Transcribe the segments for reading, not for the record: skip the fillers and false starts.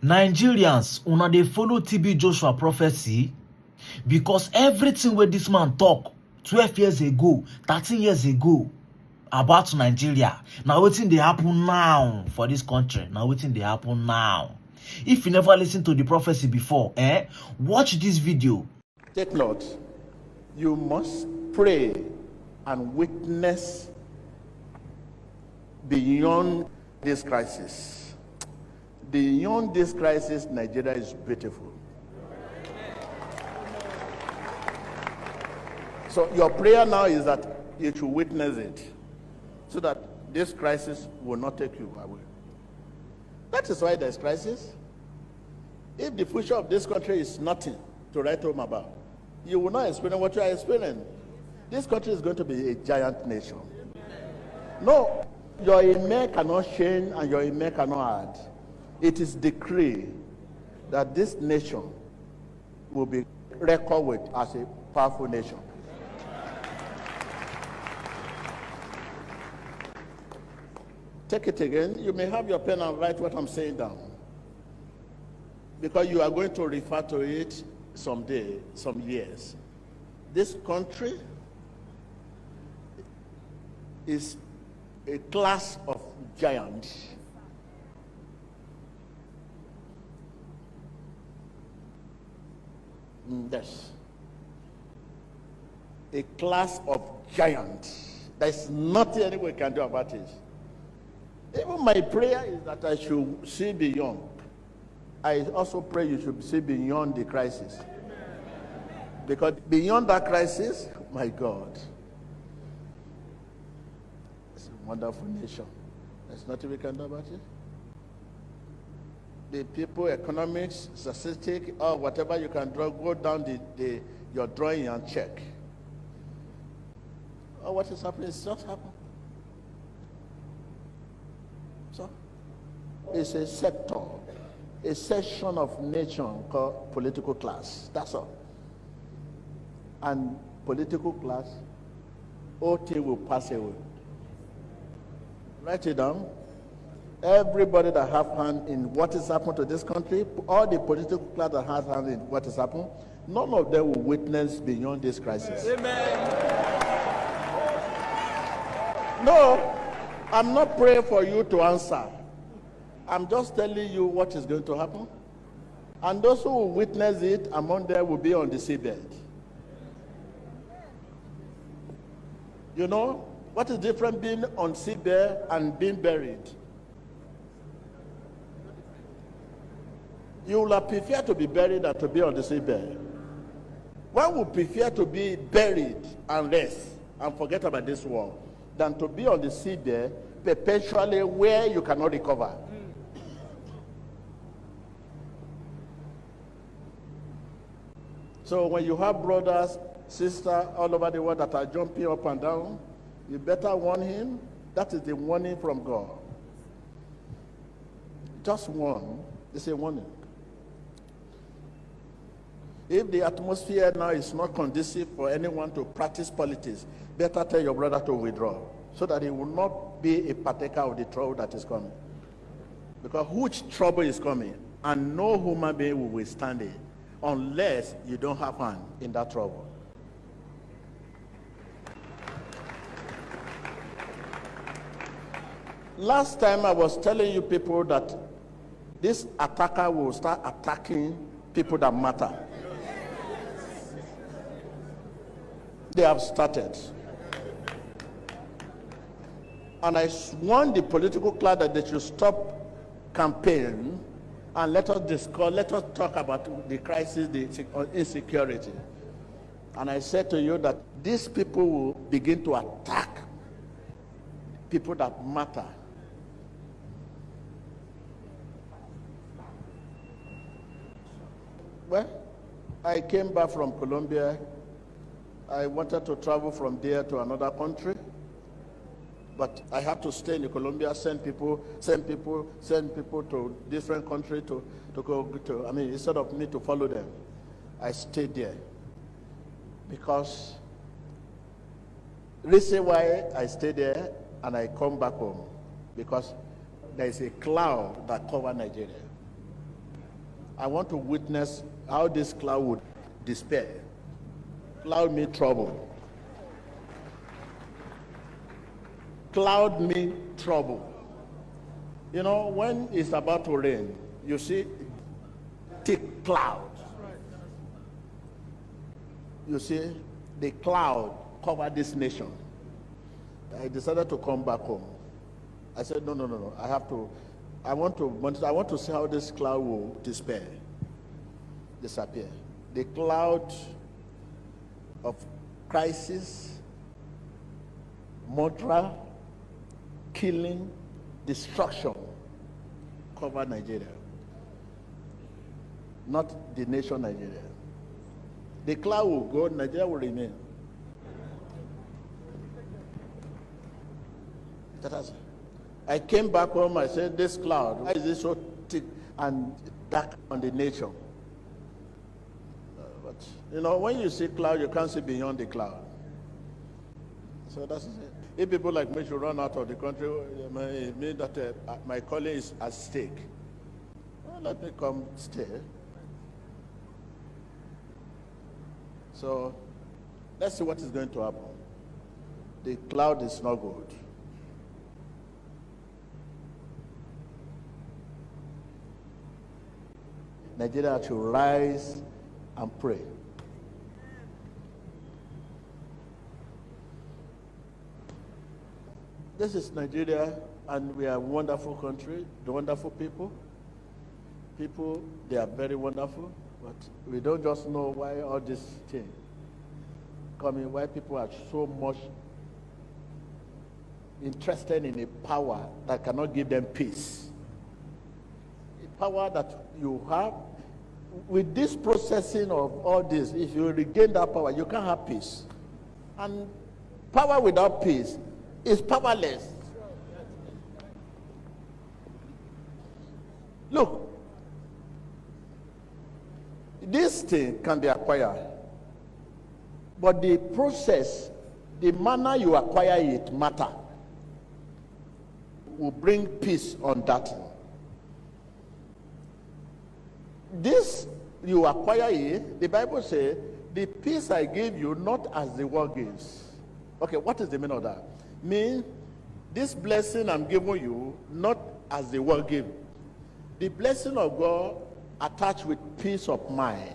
Nigerians, una dey follow TB Joshua prophecy because everything wey this man talk 12 years ago, 13 years ago about Nigeria, na wetin dey happen now for this country. Na wetin dey happen now. If you never listen to the prophecy before, watch this video. Take note, you must pray and witness beyond this crisis. Beyond this crisis, Nigeria is beautiful. So your prayer now is that you should witness it, so that this crisis will not take you away. That is why there's crisis. If the future of this country is nothing to write home about, you will not experience what you are experiencing. This country is going to be a giant nation. No, your amen cannot change and your amen cannot add. It is decreed that this nation will be reckoned with as a powerful nation. Take it again. You may have your pen and write what I'm saying down, because you are going to refer to it someday, some years. This country is a class of giants. Yes. A class of giants. There's nothing anyone can do about it. Even my prayer is that I should see beyond. I also pray you should see beyond the crisis. Because beyond that crisis, my God, it's a wonderful nation. There's nothing we can do about it. The people, economics, statistic, or whatever you can draw, go down your drawing and check. Oh, what is happening? It's not happening. So, it's a sector, a section of nation called political class. That's all. And political class, OT will pass away. Write it down. Everybody that have hand in what is happening to this country, all the political class that has hand in what is happening, none of them will witness beyond this crisis. Amen. No, I'm not praying for you to answer. I'm just telling you what is going to happen. And those who will witness it, among them will be on the seabed. You know, what is different being on seabed and being buried? You will prefer to be buried than to be on the seabed. One would prefer to be buried and rest and forget about this world than to be on the seabed perpetually where you cannot recover. So when you have brothers, sisters all over the world that are jumping up and down, you better warn him. That is the warning from God. Just warn. It's a warning. If the atmosphere now is not conducive for anyone to practice politics, better tell your brother to withdraw, so that he will not be a partaker of the trouble that is coming. Because which trouble is coming, and no human being will withstand it unless you don't have hand in that trouble. Last time I was telling you people that this attacker will start attacking people that matter. They have started. And I warned the political class that they should stop campaign and let us talk about the crisis, the insecurity. And I said to you that these people will begin to attack people that matter. Well, I came back from Colombia. I wanted to travel from there to another country, but I had to stay in Colombia, send people to different countries to go to. I mean, instead of me to follow them, I stayed there because reason why I stayed there and I come back home, because there is a cloud that covers Nigeria. I want to witness how this cloud would despair. Cloud me trouble. Cloud me trouble. You know, when it's about to rain, you see thick cloud. You see, the cloud covered this nation. I decided to come back home. I said, no. I want to see how this cloud will disappear. The cloud of crisis, murder, killing, destruction cover Nigeria. Not the nation Nigeria. The cloud will go, Nigeria will remain. I came back home, I said, this cloud, why is it so thick and dark on the nation? But, you know, when you see cloud, you can't see beyond the cloud. So that's it. If people like me should run out of the country, it means that my calling is at stake. Well, let me come stay. So let's see what is going to happen. The cloud is not good. Nigeria should rise and pray. This is Nigeria, and we are a wonderful country, the wonderful people. People, they are very wonderful, but we don't just know why all this thing coming, why people are so much interested in a power that cannot give them peace. A power that you have, with this processing of all this, if you regain that power, you can't have peace. And power without peace is powerless. Look, this thing can be acquired, but the process, the manner you acquire it matter, will bring peace on that. This, you acquire it, the Bible says, the peace I give you, not as the world gives. Okay, what is the meaning of that? Mean, this blessing I'm giving you, not as the world gives. The blessing of God attached with peace of mind.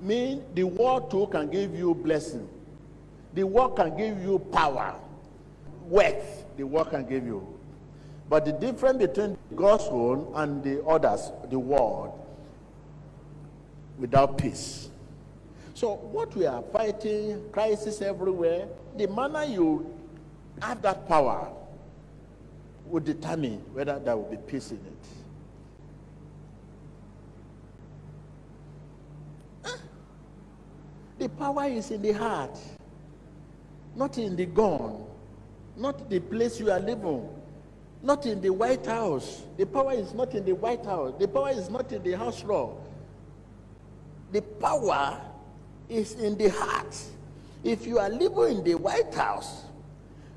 Mean, the world too can give you blessing. The world can give you power, wealth, the world can give you. But the difference between God's own and the others, the world, without peace. So what we are fighting, crisis everywhere, the manner you have that power will determine whether there will be peace in it. The power is in the heart, not in the gun, not the place you are living. Not in the White House. The power is not in the White House. The power is not in the House law. The power is in the heart. If you are living in the White House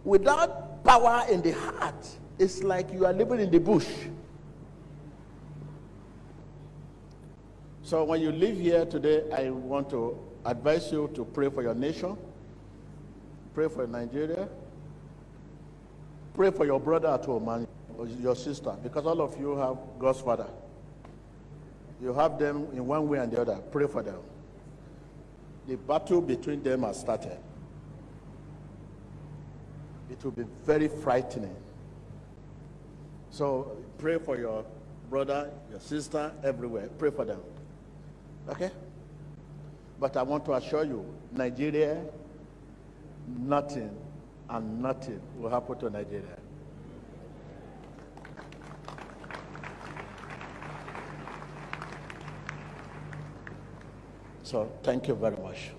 without power in the heart, it's like you are living in the bush. So when you live here today, I want to advise you to pray for your nation, pray for Nigeria, pray for your brother at home and your sister, because all of you have God's Father. You have them in one way and the other. Pray for them. The battle between them has started. It will be very frightening. So pray for your brother, your sister, everywhere. Pray for them. Okay? But I want to assure you, Nigeria, nothing and nothing will happen to Nigeria. So thank you very much.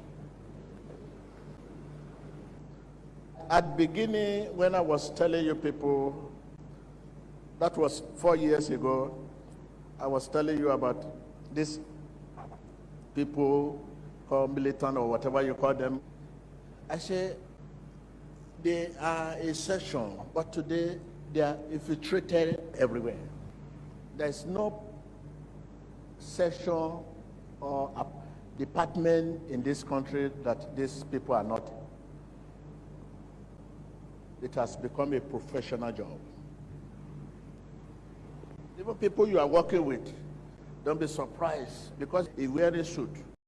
At beginning, when I was telling you people, that was 4 years ago, I was telling you about these people called militant or whatever you call them. I say, they are a section, but today they are infiltrated everywhere. There's no section or a department in this country that these people are not. It has become a professional job. Even people you are working with, don't be surprised because he wears a suit.